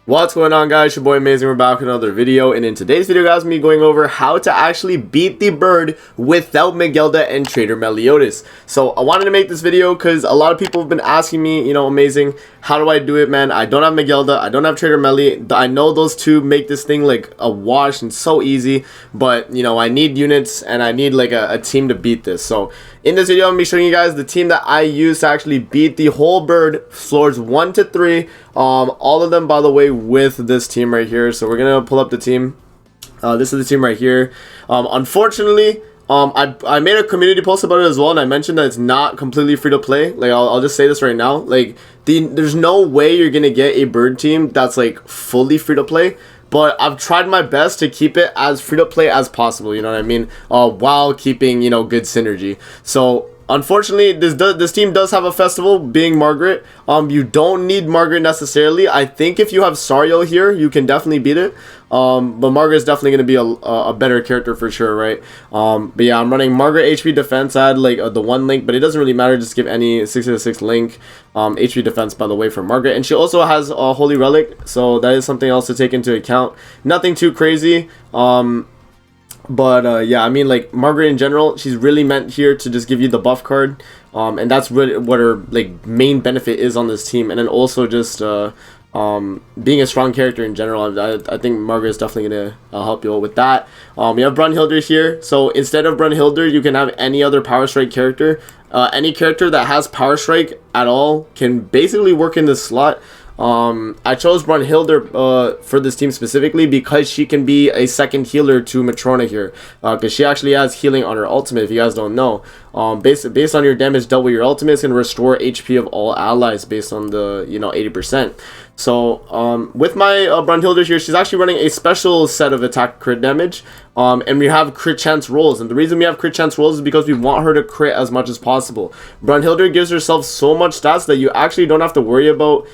What's going on, guys? Your boy Amazing. We're back with another video, and in today's video, guys, I'm gonna be going over how to actually beat the bird without Megelda and Trader Meliodas. So I wanted to make this video because a lot of people have been asking me, Amazing, how do I do it, man? I don't have Megelda, I don't have Trader Meli. I know those two make this thing like a wash and so easy, but I need units and I need like a team to beat this. So in this video, I'm gonna be showing you guys the team that I use to actually beat the whole bird, floors 1 to 3. All of them, by the way, with this team right here. So we're gonna pull up the team. This is the team right here. Unfortunately, I made a community post about it as well, and I mentioned that it's not completely free to play. Like I'll just say this right now. Like there's no way you're gonna get a bird team that's like fully free to play. But I've tried my best to keep it as free to play as possible. You know what I mean? While keeping good synergy. So unfortunately, this team does have a festival, being Margaret. You don't need Margaret necessarily. I think if you have Sario here, you can definitely beat it. But Margaret's definitely going to be a better character for sure, right? But yeah, I'm running Margaret HP defense. I had like the one link, but it doesn't really matter. Just give any 6/6 link. HP defense, by the way, for Margaret. And she also has a Holy Relic, so that is something else to take into account. Nothing too crazy. But yeah, I mean, like Margaret in general, she's really meant here to just give you the buff card, and that's really what her like main benefit is on this team. And then also just being a strong character in general. I think Margaret is definitely gonna help you all with that. We have Brunhilde here, so instead of Brunhilde, you can have any other Power Strike character. Any character that has Power Strike at all can basically work in this slot. I chose Brunhilde for this team specifically because she can be a second healer to Matrona here, because she actually has healing on her ultimate. If you guys don't know, based on your damage dealt with your ultimate, it's gonna restore HP of all allies based on the 80%. So with my Brunhilde here, she's actually running a special set of attack crit damage, and we have crit chance rolls. And the reason we have crit chance rolls is because we want her to crit as much as possible. Brunhilde gives herself so much stats that you actually don't have to worry about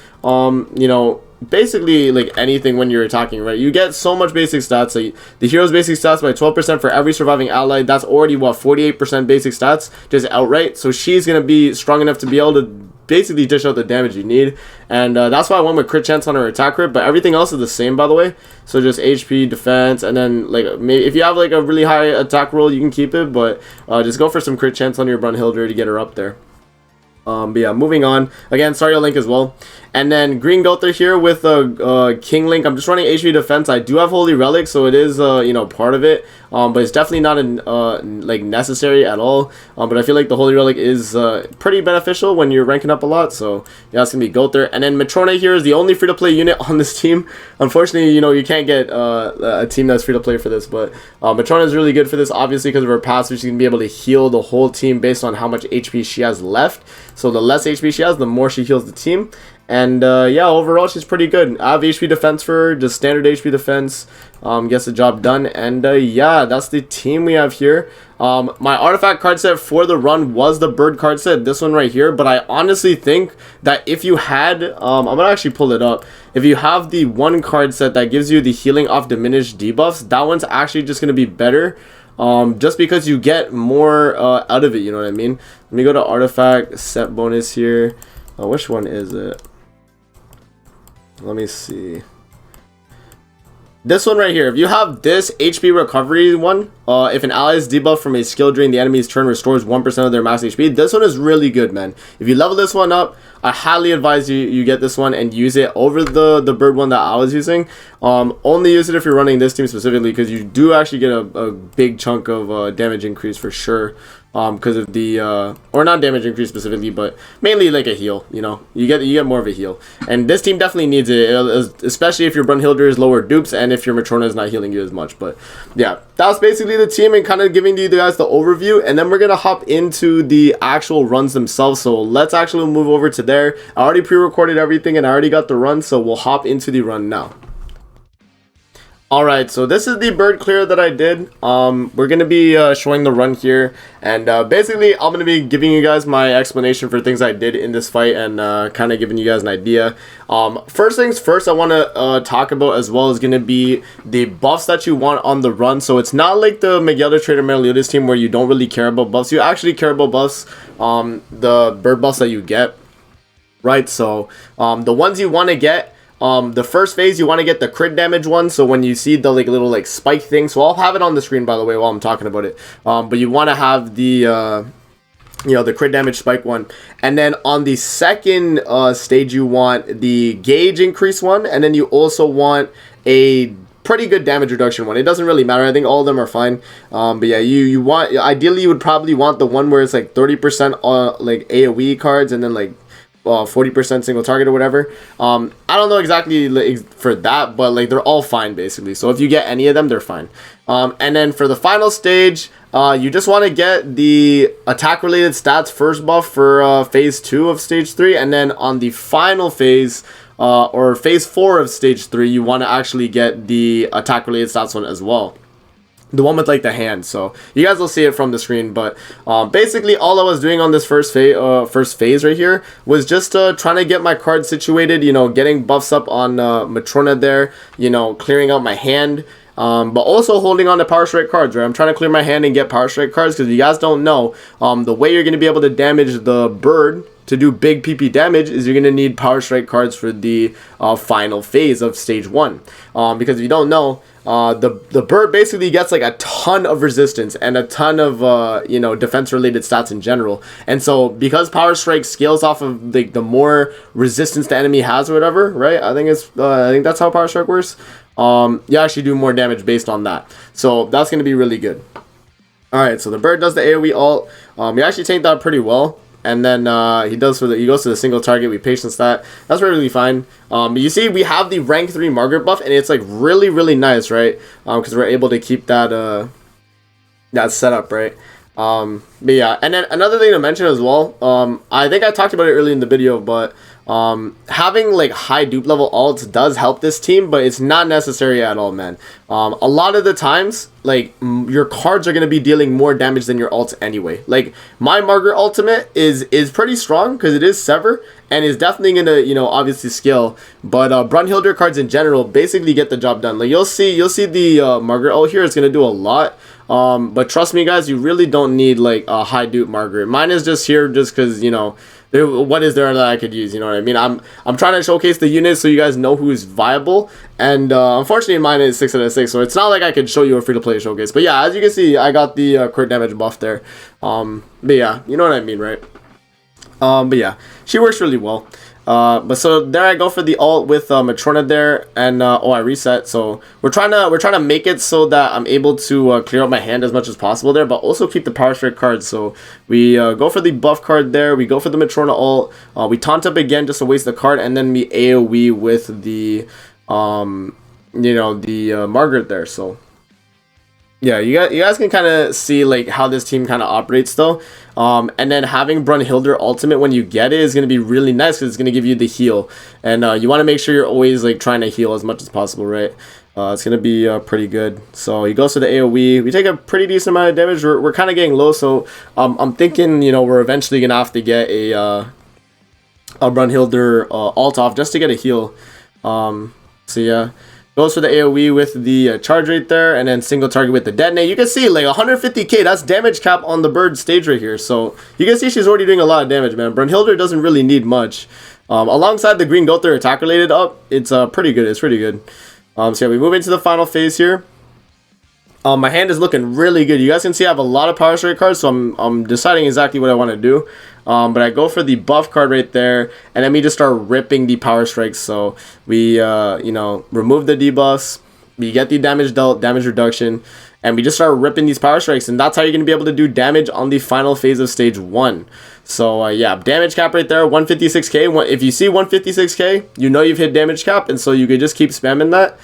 basically like anything when you're attacking, right? You get so much basic stats. Like the hero's basic stats by 12% for every surviving ally. That's already what, 48% basic stats just outright. So she's gonna be strong enough to be able to basically dish out the damage you need, and that's why I went with crit chance on her attack crit. But everything else is the same, by the way. So just HP, defense, and then like maybe if you have like a really high attack roll, you can keep it, but just go for some crit chance on your Brunhilde to get her up there. But yeah, moving on. Again, Sario Link as well. And then Green Gother here with King Link. I'm just running HP defense. I do have Holy Relic, so it is part of it. But it's definitely not like necessary at all. But I feel like the Holy Relic is pretty beneficial when you're ranking up a lot. So yeah, it's gonna be Gother. And then Matrona here is the only free to play unit on this team. Unfortunately, you can't get a team that's free to play for this. But Matrona is really good for this, obviously, because of her passive. She's gonna be able to heal the whole team based on how much HP she has left. So the less HP she has, the more she heals the team. And yeah, overall she's pretty good. I have HP defense for her, just standard HP defense. Gets the job done. And yeah, that's the team we have here. My artifact card set for the run was the bird card set, this one right here. But I honestly think that if you had, I'm gonna actually pull it up. If you have the one card set that gives you the healing off diminished debuffs, that one's actually just gonna be better. Just because you get more out of it, you know what I mean? Let me go to artifact set bonus here. Which one is it? Let me see. This one right here. If you have this HP recovery one, if an ally is debuffed from a skill during the enemy's turn, restores 1% of their max HP. This one is really good, man. If you level this one up, I highly advise you get this one and use it over the bird one that I was using. Only use it if you're running this team specifically, because you do actually get a big chunk of damage increase for sure. Because of the or not damage increase specifically, but mainly like a heal. You get more of a heal, and this team definitely needs it, especially if your Brunhilde is lower dupes and if your Matrona is not healing you as much. But yeah, that's basically the team and kind of giving you guys the overview, and then we're gonna hop into the actual runs themselves. So let's actually move over to there. I already pre-recorded everything and I already got the run, so we'll hop into the run now. Alright, so this is the bird clear that I did. We're going to be showing the run here, and basically I'm going to be giving you guys my explanation for things I did in this fight and kind of giving you guys an idea. First things first, I want to talk about as well is going to be the buffs that you want on the run. So it's not like the Megelda Trader Meliodas team where you don't really care about buffs. You actually care about buffs, the bird buffs that you get, right? So the ones you want to get The first phase, you want to get the crit damage one. So when you see the like little like spike thing, so I'll have it on the screen, by the way, while I'm talking about it. But you want to have the the crit damage spike one. And then on the second stage, you want the gauge increase one. And then you also want a pretty good damage reduction one. It doesn't really matter. I think all of them are fine. But yeah, you want, ideally you would probably want the one where it's like 30% like AoE cards and then like 40% single target or whatever. I don't know exactly like, for that, but like they're all fine basically. So if you get any of them, they're fine. And then for the final stage, you just want to get the attack related stats first buff for phase 2 of stage 3, and then on the final phase or phase 4 of stage 3, you want to actually get the attack related stats one as well. The one with like the hand. So you guys will see it from the screen, but basically all I was doing on this first phase right here was just trying to get my card situated, getting buffs up on Matrona there, clearing out my hand, but also holding on to Power Strike cards, right? I'm trying to clear my hand and get Power Strike cards, because if you guys don't know, the way you're going to be able to damage the bird to do big PP damage is you're going to need Power Strike cards for the final phase of stage 1. Because if you don't know, the bird basically gets like a ton of resistance and a ton of defense related stats in general. And so because Power Strike scales off of like the more resistance the enemy has or whatever, right? I think that's how Power Strike works. You actually do more damage based on that. So that's going to be really good. Alright, so the bird does the AoE ult. You actually take that pretty well. And then he goes to the single target. We patience that. That's really fine. You see, we have the rank 3 Margaret buff, and it's like really, really nice, right? Because we're able to keep that that setup, right? But yeah, and then another thing to mention as well. I think I talked about it earlier in the video, but having like high dupe level ults does help this team, but it's not necessary at all, man. A lot of the times, like your cards are going to be dealing more damage than your ults anyway. Like my Margaret ultimate is pretty strong because it is Sever and is definitely going to, obviously scale, but Brunhilde cards in general basically get the job done. Like you'll see the Margaret ult here is going to do a lot. But trust me guys, you really don't need like a high dupe Margaret. Mine is just here just because, what is there that I could use? You know what I mean? I'm trying to showcase the units so you guys know who is viable. And unfortunately mine is 6 out of 6. So it's not like I could show you a free-to-play showcase. But yeah, as you can see, I got the crit damage buff there. But yeah, you know what I mean, right? But yeah, she works really well. But so there I go for the ult with Matrona there, and I reset. So we're trying to make it so that I'm able to clear out my hand as much as possible there, but also keep the Power Strike cards. So we go for the buff card there, we go for the Matrona ult, we taunt up again just to waste the card, and then we AoE with the Margaret there. So yeah, you guys can kind of see like how this team kind of operates though. And then having Brunhilde ultimate when you get it is going to be really nice because it's going to give you the heal. And you want to make sure you're always like trying to heal as much as possible, right? It's going to be pretty good. So he goes to the AoE. We take a pretty decent amount of damage. We're kind of getting low, so I'm thinking, we're eventually going to have to get a Brunhilde ult off just to get a heal. So yeah. Goes for the AoE with the charge rate there, and then single target with the detonate. You can see like 150k, that's damage cap on the bird stage right here. So you can see she's already doing a lot of damage, man. Brunhilde doesn't really need much. Alongside the green goat there attack related up, it's pretty good. It's pretty good. So yeah, we move into the final phase here. My hand is looking really good. You guys can see I have a lot of Power Strike cards, so I'm deciding exactly what I want to do. But I go for the buff card right there, and then we just start ripping the Power Strikes. So we, remove the debuffs, we get the damage dealt, damage reduction, and we just start ripping these Power Strikes, and that's how you're going to be able to do damage on the final phase of stage 1. So yeah, damage cap right there, 156k. If you see 156k, you've hit damage cap, and so you could just keep spamming that.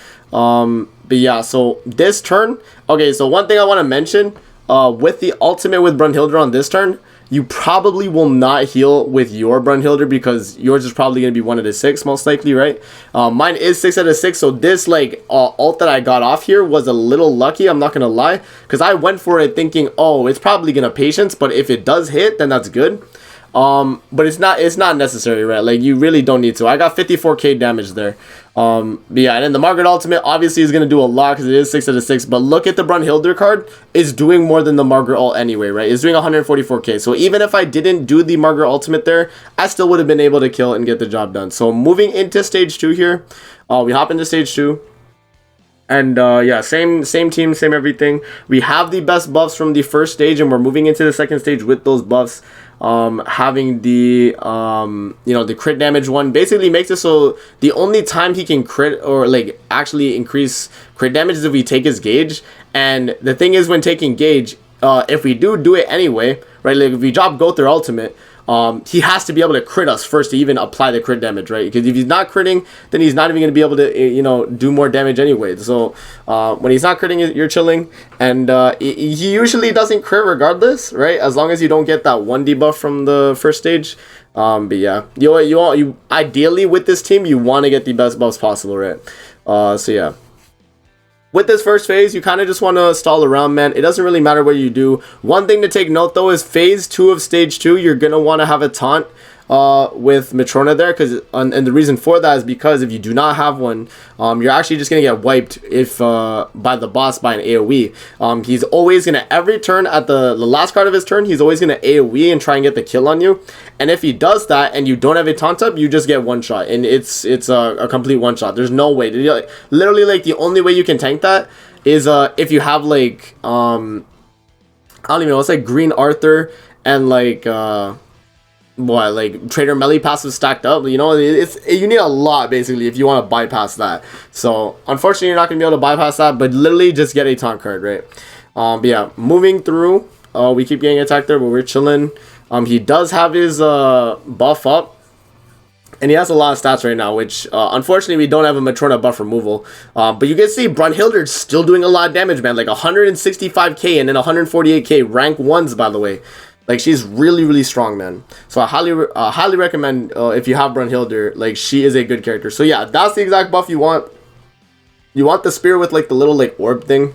But yeah, so this turn, okay, so one thing I want to mention, with the ultimate with Brunhilde on this turn, you probably will not heal with your Brunhilde because yours is probably going to be 1 out of 6 most likely, right? Mine is 6 out of 6, so this like ult that I got off here was a little lucky, I'm not going to lie, because I went for it thinking, oh, it's probably going to patience, but if it does hit, then that's good. But it's not necessary, right? Like, you really don't need to. I got 54k damage there. But yeah, and then the Margaret ultimate obviously is gonna do a lot because it is 6 out of 6. But look at the Brunhilde card, is doing more than the Margaret ult anyway, right? It's doing 144k. So even if I didn't do the Margaret ultimate there, I still would have been able to kill and get the job done. So moving into stage 2 here, we hop into stage 2. And yeah, same team, same everything. We have the best buffs from the first stage, and we're moving into the second stage with those buffs. Having the the crit damage one basically makes it so the only time he can crit or like actually increase crit damage is if we take his gauge. And the thing is, when taking gauge, if we do it anyway, right? Like if we drop Gother ultimate, he has to be able to crit us first to even apply the crit damage, right? Because if he's not critting, then he's not even going to be able to, do more damage anyway. So when he's not critting, you're chilling. And he usually doesn't crit regardless, right? As long as you don't get that 1 debuff from the first stage. But yeah, you ideally with this team, you want to get the best buffs possible, right? So yeah. With this first phase, you kind of just want to stall around, man. It doesn't really matter what you do. One thing to take note, though, is phase 2 of stage 2, you're going to want to have a taunt with Matrona there, and the reason for that is because if you do not have one, you're actually just gonna get wiped if by the boss by an AoE. He's always gonna, every turn at the last card of his turn, he's always gonna AoE and try and get the kill on you. And if he does that and you don't have a taunt up, you just get one shot, and it's a complete one shot. There's no way. Literally, like, the only way you can tank that is if you have like I don't even know, it's like Green Arthur and like like Trader Melee passive stacked up. You need a lot basically if you want to bypass that. So unfortunately, you're not gonna be able to bypass that, but literally just get a taunt card, right? But yeah, moving through, we keep getting attacked there, but we're chilling. He does have his buff up, and he has a lot of stats right now, which unfortunately we don't have a Matrona buff removal. But you can see Brunhilde's still doing a lot of damage, man. Like 165k and then 148k rank 1s, by the way. Like, she's really, really strong, man. So I highly recommend if you have Brunhilde, like, she is a good character. So yeah, that's the exact buff you want. You want the spear with like the little like orb thing.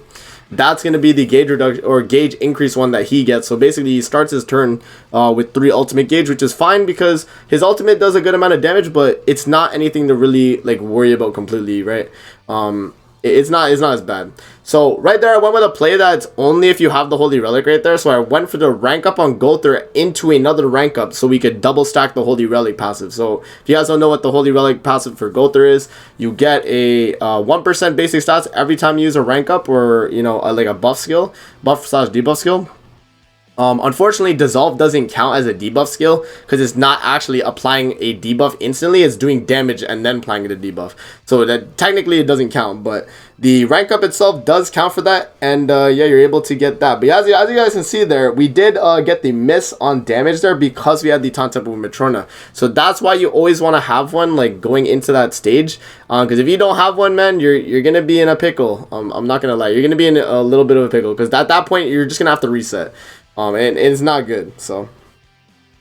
That's going to be the gauge reduction or gauge increase one that he gets. So basically he starts his turn with 3 ultimate gauge, which is fine because his ultimate does a good amount of damage, but it's not anything to really like worry about completely, right? It's not as bad. So right there, I went with a play that's only if you have the Holy Relic right there. So I went for the rank up on Gother into another rank up so we could double stack the Holy Relic passive. So if you guys don't know what the Holy Relic passive for Gother is, you get a 1% basic stats every time you use a rank up or, like a buff skill, buff/debuff skill. Unfortunately, Dissolve doesn't count as a debuff skill because it's not actually applying a debuff instantly. It's doing damage and then applying the debuff. So that technically it doesn't count, but the rank up itself does count for that. And yeah, you're able to get that. But as you guys can see there, we did get the miss on damage there because we had the taunt up with Matrona. So that's why you always want to have one like going into that stage. Because if you don't have one, man, you're gonna be in a pickle. I'm not gonna lie, you're gonna be in a little bit of a pickle because at that point you're just gonna have to reset. And it's not good. So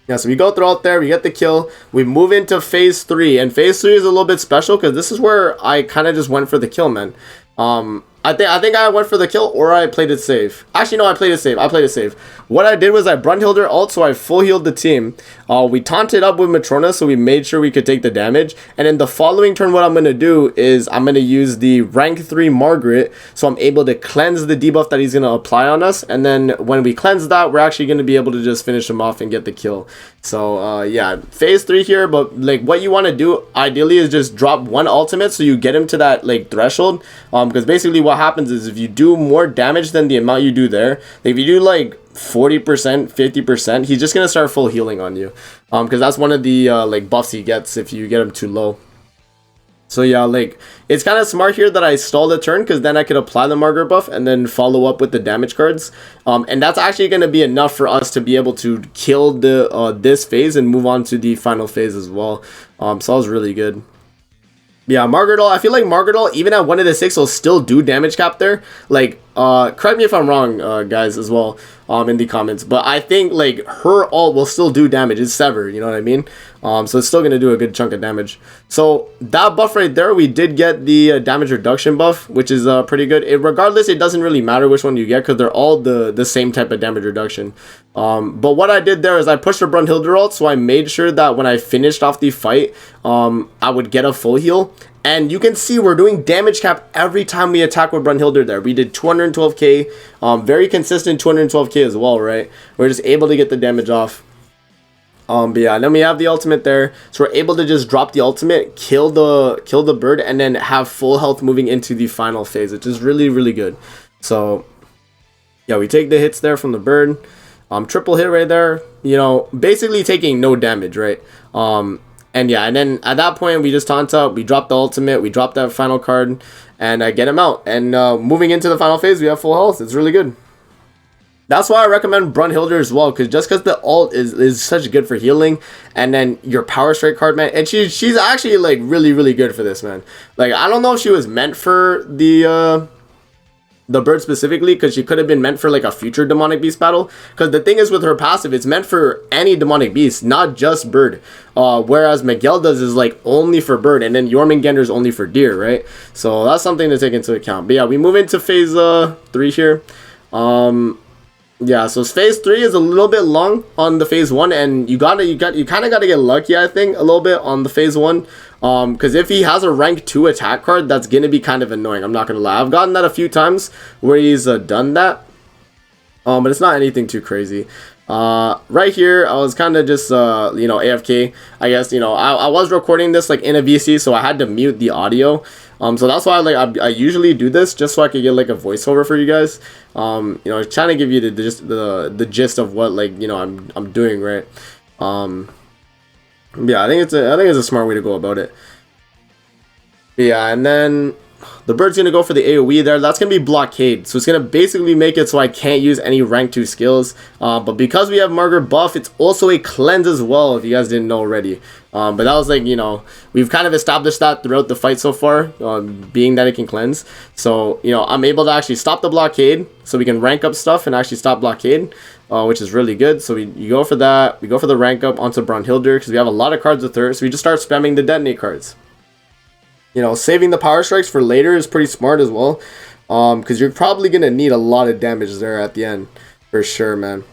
yeah, so we go through out there, we get the kill, we move into phase 3, and phase 3 is a little bit special because this is where I kind of just went for the kill, man. I think I went for the kill or I played it safe. Actually, no, I played it safe. What I did was I Brunhilde ult, so I full healed the team. We taunted up with Matrona, so we made sure we could take the damage. And in the following turn, what I'm going to do is I'm going to use the rank 3 Margaret, so I'm able to cleanse the debuff that he's going to apply on us. And then when we cleanse that, we're actually going to be able to just finish him off and get the kill. So yeah, phase 3 here, but like what you want to do ideally is just drop 1 ultimate so you get him to that like threshold. Because basically what happens is if you do more damage than the amount you do there, like if you do like 40%, 50%, he's just gonna start full healing on you. Because that's one of the like buffs he gets if you get him too low. So yeah, like it's kind of smart here that I stalled a turn because then I could apply the Margaret buff and then follow up with the damage cards. And that's actually going to be enough for us to be able to kill the this phase and move on to the final phase as well. So that was really good. Yeah, Margaret ult, I feel like Margaret ult, even at 1 to the 6, will still do damage cap there. Like, correct me if I'm wrong, guys, as well, in the comments. But I think like her ult will still do damage. It's Sever, you know what I mean? So it's still gonna do a good chunk of damage. So that buff right there, we did get the damage reduction buff, which is pretty good. Regardless, it doesn't really matter which one you get because they're all the same type of damage reduction. But what I did there is I pushed a Brunhilde ult, so I made sure that when I finished off the fight, I would get a full heal. And you can see we're doing damage cap every time we attack with Brunhilde there. We did 212k, very consistent 212k as well, right? We're just able to get the damage off. But yeah, and then we have the ultimate there. So we're able to just drop the ultimate, kill the bird, and then have full health moving into the final phase, which is really, really good. So yeah, we take the hits there from the bird. Triple hit right there, you know, basically taking no damage, right? And yeah, and then at that point, we just taunt up, we drop the ultimate, we drop that final card, and get him out. And moving into the final phase, we have full health. It's really good. That's why I recommend Brunhilde as well, because just because the ult is such good for healing, and then your power strike card, man, and she's actually like really, really good for this, man. Like, I don't know if she was meant for the bird specifically, because she could have been meant for like a future demonic beast battle, because the thing is with her passive, it's meant for any demonic beast, not just bird, whereas Megelda's is like only for bird, and then Jormungandr's only for deer, right? So that's something to take into account. But yeah, we move into phase 3 here. Yeah, so phase 3 is a little bit long on the phase 1, and you kind of got to get lucky, I think, a little bit on the phase 1. Because if he has a rank 2 attack card, that's going to be kind of annoying. I'm not going to lie. I've gotten that a few times where he's done that. But it's not anything too crazy. Right here, I was kind of just, you know, AFK. I guess, you know, I was recording this like in a VC, so I had to mute the audio. So that's why I usually do this, just so I could get like a voiceover for you guys. You know, trying to give you the gist of what, like, you know, I'm doing, right? Yeah, I think it's a smart way to go about it. Yeah, and then the bird's gonna go for the AoE there. That's gonna be blockade, so it's gonna basically make it so I can't use any rank 2 skills. But because we have Margaret buff, it's also a cleanse as well, if you guys didn't know already. But that was like, you know, we've kind of established that throughout the fight so far, being that it can cleanse. So, you know, I'm able to actually stop the blockade, so we can rank up stuff and actually stop blockade, which is really good. So you go for that. We go for the rank up onto Brunhilde, because we have a lot of cards with her. So we just start spamming the detonate cards. You know, saving the power strikes for later is pretty smart as well, because you're probably going to need a lot of damage there at the end, for sure, man.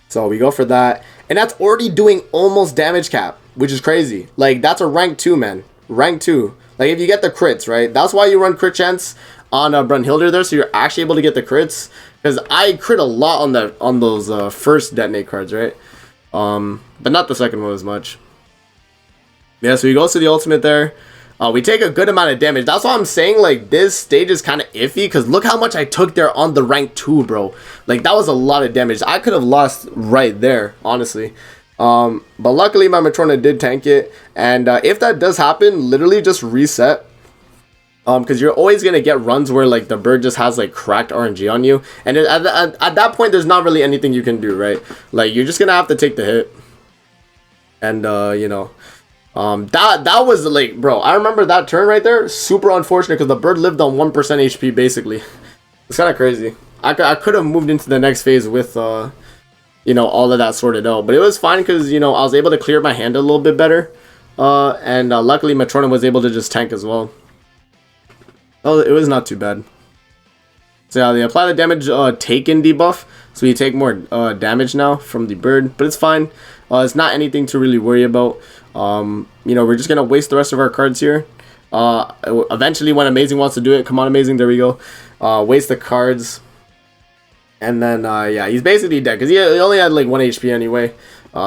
So we go for that, and that's already doing almost damage cap, which is crazy. Like, that's a rank 2, man. Rank 2. Like, if you get the crits, right? That's why you run crit chance on Brunhilde there, so you're actually able to get the crits, because I crit a lot on those first detonate cards, right? But not the second one as much. Yeah, so he goes to the ultimate there. We take a good amount of damage. That's why I'm saying, like, this stage is kind of iffy, because look how much I took there on the rank 2, bro. Like, that was a lot of damage. I could have lost right there, honestly. But luckily, my Matrona did tank it. And if that does happen, literally just reset. Because you're always going to get runs where, like, the bird just has, like, cracked RNG on you. And at that point, there's not really anything you can do, right? Like, you're just going to have to take the hit. And, you know... that was like, bro, I remember that turn right there, super unfortunate, because the bird lived on 1% HP basically. It's kind of crazy. I could have moved into the next phase with you know, all of that sorted out, but it was fine because, you know, I was able to clear my hand a little bit better, and luckily Matrona was able to just tank as well. Oh, it was not too bad. So yeah, they apply the damage taken debuff, so you take more damage now from the bird, but it's fine. It's not anything to really worry about. You know, we're just gonna waste the rest of our cards here. Eventually, when Amazing wants to do it, come on, Amazing, there we go. Waste the cards, and then yeah, he's basically dead because he only had like 1 HP anyway.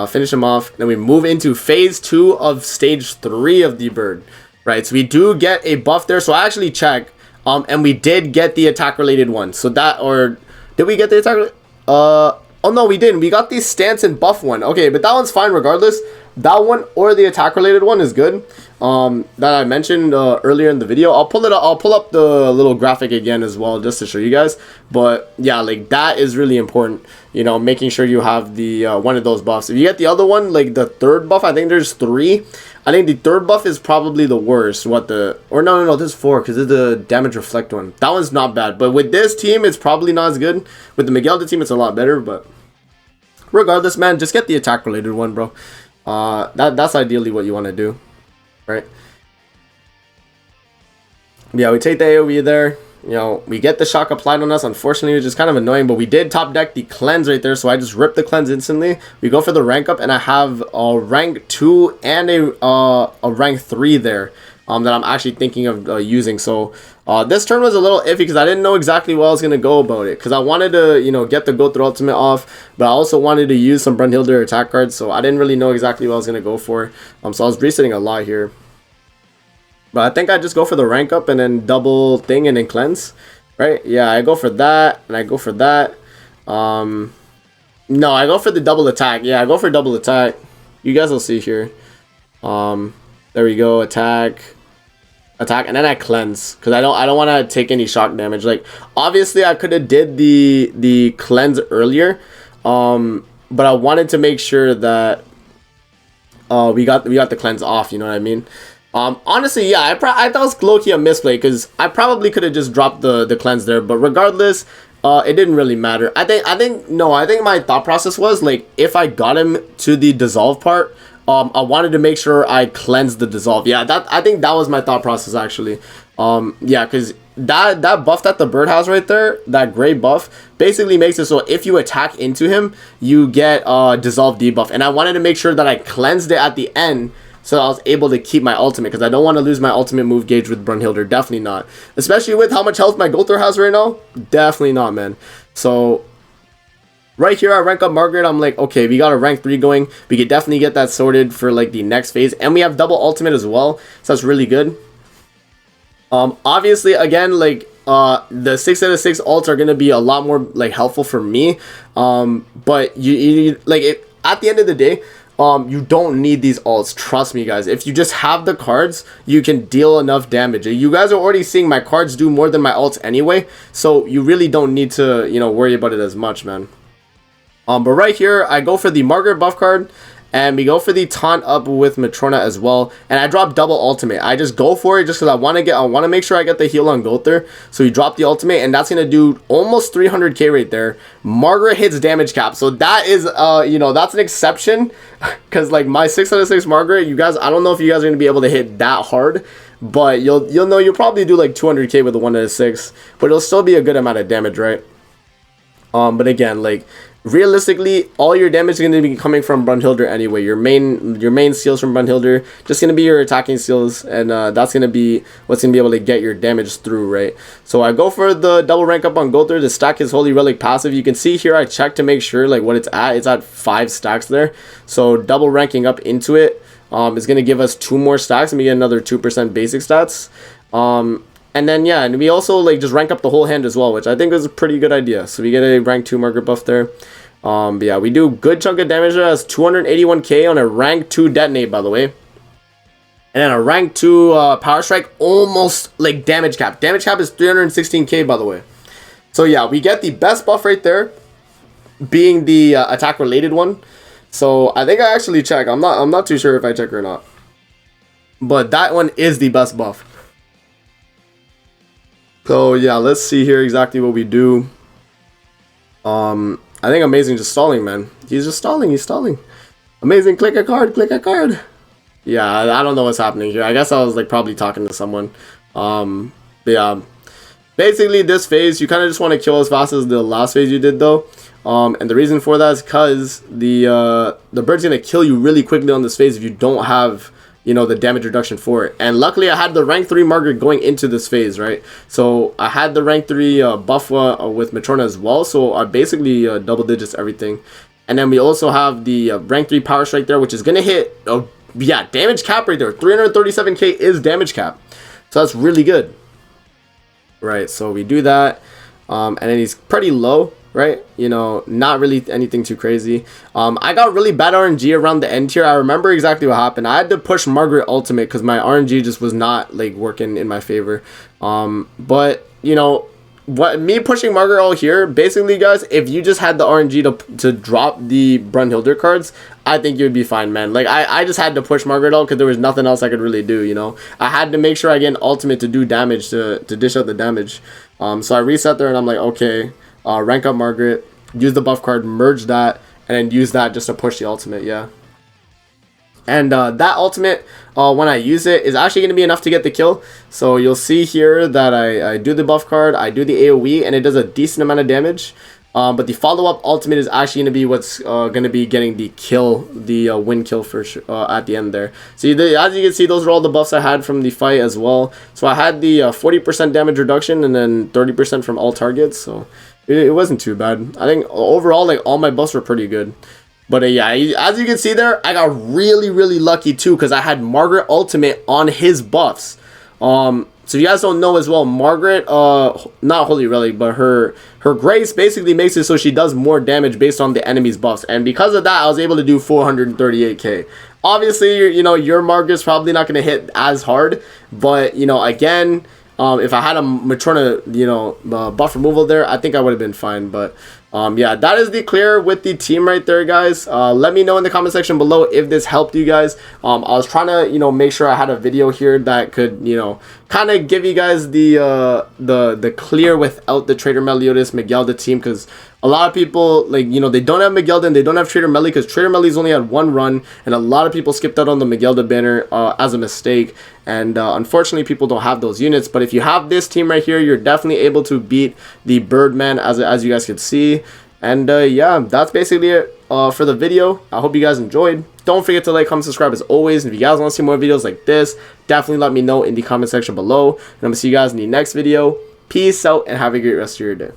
Finish him off. Then we move into phase 2 of stage 3 of the bird. Right, so we do get a buff there. So I actually checked, and we did get the attack related one. So that, or did we get the attack? Oh no, we didn't. We got the stance and buff one. Okay, but that one's fine regardless. That one or the attack related one is good. that I mentioned earlier in the video. I'll pull it up. I'll pull up the little graphic again as well, just to show you guys. But yeah, like that is really important. You know, making sure you have the one of those buffs. If you get the other one, like the third buff, I think there's 3. I think the third buff is probably the worst. No, there's 4 because it's the damage reflect one. That one's not bad. But with this team, it's probably not as good. With the Megelda team, it's a lot better. But regardless, man, just get the attack related one, bro. That's ideally what you want to do, right? Yeah, we take the AoE there. You know, we get the shock applied on us. Unfortunately, which is kind of annoying, but we did top deck the cleanse right there, so I just ripped the cleanse instantly. We go for the rank up, and I have a rank 2 and a rank 3 there that I'm actually thinking of using. So this turn was a little iffy because I didn't know exactly what I was going to go about it, because I wanted to, you know, get the go through ultimate off, but I also wanted to use some Brunhilde attack cards, so I didn't really know exactly what I was going to go for. So I was resetting a lot here. But I think I just go for the rank up and then double thing and then cleanse, right? Yeah, I go for that and I go for that. No, I go for the double attack. Yeah, I go for double attack. You guys will see here. There we go. Attack, and then I cleanse because I don't want to take any shock damage. Like obviously I could have did the cleanse earlier, but I wanted to make sure that we got the cleanse off. You know what I mean? Honestly, yeah, I thought it was low-key a misplay because I probably could have just dropped the cleanse there, but regardless, it didn't really matter. I think my thought process was like if I got him to the dissolve part, I wanted to make sure I cleansed the dissolve. Yeah, I think that was my thought process actually. Yeah, because that buff that the bird has right there, that gray buff, basically makes it so if you attack into him, you get dissolve debuff, and I wanted to make sure that I cleansed it at the end, so I was able to keep my ultimate, because I don't want to lose my ultimate move gauge with Brunhilde. Definitely not. Especially with how much health my Gother has right now. Definitely not, man. So, right here I rank up Margaret. I'm like, okay, we got a rank 3 going. We could definitely get that sorted for like the next phase. And we have double ultimate as well. So that's really good. Obviously, again, like, the 6 out of 6 ults are going to be a lot more like helpful for me. But you like it at the end of the day, you don't need these ults. Trust me, guys. If you just have the cards, you can deal enough damage. You guys are already seeing my cards do more than my ults anyway, so you really don't need to, you know, worry about it as much, man. But right here, I go for the Margaret buff card, and we go for the taunt up with Matrona as well, and I drop double ultimate. I just go for it just because I want to make sure I get the heal on Gother. So we drop the ultimate, and that's gonna do almost 300k right there. Margaret hits damage cap, so that is you know, that's an exception, because like my 6 out of 6 Margaret, you guys, I don't know if you guys are gonna be able to hit that hard, but you'll know you'll probably do like 200k with the 1 out of 6, but it'll still be a good amount of damage, right? But again, like, realistically, all your damage is going to be coming from Brunhilde anyway. Your main steals from Brunhilde, just going to be your attacking steals, and that's going to be what's going to be able to get your damage through, right? So I go for the double rank up on Gother to stack his Holy Relic passive. You can see here I check to make sure like what it's at. It's at 5 stacks there. So double ranking up into it is going to give us 2 more stacks, and we get another 2% basic stats. And then, yeah, and we also, like, just rank up the whole hand as well, which I think is a pretty good idea. So we get a rank 2 Margaret buff there. But yeah, we do good chunk of damage there. That's 281k on a rank 2 detonate, by the way. And then a rank 2 power strike, almost, like, damage cap. Damage cap is 316k, by the way. So yeah, we get the best buff right there, being the attack-related one. So I think I actually check. I'm not too sure if I check or not. But that one is the best buff. So yeah, let's see here exactly what we do. I think Amazing just stalling, man. He's just stalling. He's stalling. Amazing, click a card, click a card. Yeah, I don't know what's happening here. I guess I was like probably talking to someone. But yeah, basically this phase you kind of just want to kill as fast as the last phase you did though. And the reason for that is because the bird's gonna kill you really quickly on this phase if you don't have, you know, the damage reduction for it. And luckily I had the rank 3 Margaret going into this phase, right? So I had the rank 3 buff with Matrona as well, so I basically double digits everything. And then we also have the rank 3 power strike there, which is gonna hit yeah, damage cap right there. 337k is damage cap, so that's really good, right? So we do that, and then he's pretty low, right? You know, not really anything too crazy. I got really bad RNG around the end here. I remember exactly what happened. I had to push Margaret ultimate because my RNG just was not like working in my favor. But you know, what me pushing Margaret all here, basically guys, if you just had the RNG to drop the Brunhilde cards, I think you would be fine, man. Like I just had to push Margaret all because there was nothing else I could really do, you know. I had to make sure I get an ultimate to do damage, to dish out the damage. So I reset there and I'm like, okay, rank up Margaret, use the buff card, merge that, and then use that just to push the ultimate, yeah. And that ultimate, when I use it, is actually going to be enough to get the kill. So you'll see here that I do the buff card, I do the AoE, and it does a decent amount of damage. But the follow-up ultimate is actually going to be what's going to be getting the kill, the win kill for at the end there. So as you can see, those are all the buffs I had from the fight as well. So I had the 40% damage reduction and then 30% from all targets. So it wasn't too bad. I think overall, like, all my buffs were pretty good. But yeah, as you can see there, I got really, really lucky too because I had Margaret ultimate on his buffs. So if you guys don't know as well, Margaret, not Holy Relic, but her grace basically makes it so she does more damage based on the enemy's buffs. And because of that, I was able to do 438k. Obviously, you know, your Margaret's probably not going to hit as hard. But, you know, again, if I had a Matrona, you know, buff removal there, I think I would have been fine. But yeah, that is the clear with the team right there, guys. Let me know in the comment section below if this helped you guys. I was trying to, you know, make sure I had a video here that could, you know, kind of give you guys the clear without the Trader Meliodas Megelda team, because a lot of people, like, you know, they don't have Megelda and they don't have Trader Meli because Trader Meli's only had one run, and a lot of people skipped out on the Megelda banner as a mistake. And unfortunately, people don't have those units. But if you have this team right here, you're definitely able to beat the Birdman, as you guys can see. And yeah, that's basically it for the video. I hope you guys enjoyed. Don't forget to like, comment, subscribe as always. And if you guys want to see more videos like this, definitely let me know in the comment section below. And I'm going to see you guys in the next video. Peace out and have a great rest of your day.